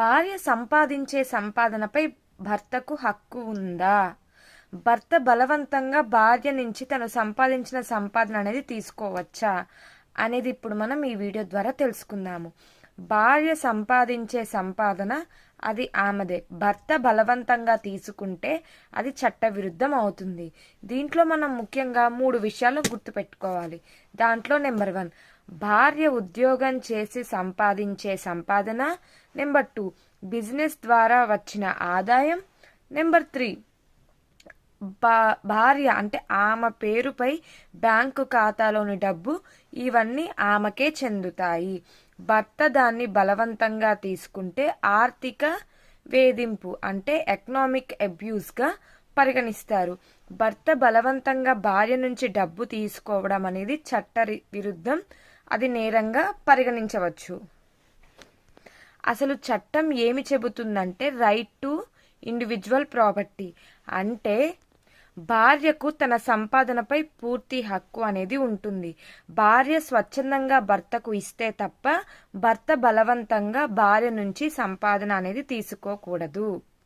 భార్య సంపాదించే సంపాదనపై భర్తకు హక్కు ఉందా? భర్త బలవంతంగా భార్య నుంచి తను సంపాదించిన సంపాదన అనేది తీసుకోవచ్చా అనేది ఇప్పుడు మనం ఈ వీడియో ద్వారా తెలుసుకుందాము. భార్య సంపాదించే సంపాదన అది ఆమెదే. భర్త బలవంతంగా తీసుకుంటే అది చట్టవిరుద్ధం అవుతుంది. దీంట్లో మనం ముఖ్యంగా 3 విషయాలు గుర్తుపెట్టుకోవాలి. దాంట్లో నెంబర్ 1, భార్య ఉద్యోగం చేసి సంపాదించే సంపాదన. నెంబర్ 2, బిజినెస్ ద్వారా వచ్చిన ఆదాయం. నెంబర్ 3, భార్య అంటే ఆమె పేరుపై బ్యాంకు ఖాతాలోని డబ్బు. ఇవన్నీ ఆమెకే చెందుతాయి. భర్త దాన్ని బలవంతంగా తీసుకుంటే ఆర్థిక వేధింపు అంటే ఎకనామిక్ అబ్యూస్గా పరిగణిస్తారు. భర్త బలవంతంగా భార్య నుంచి డబ్బు తీసుకోవడం అనేది చట్ట విరుద్ధం. అది నేరంగా పరిగణించవచ్చు. అసలు చట్టం ఏమి చెబుతుందంటే రైట్ టు ఇండివిజువల్ ప్రాపర్టీ అంటే భార్యకు తన సంపాదనపై పూర్తి హక్కు అనేది ఉంటుంది. భార్య స్వచ్ఛందంగా భర్తకు ఇస్తే తప్ప భర్త బలవంతంగా భార్య నుంచి సంపాదన అనేది తీసుకోకూడదు.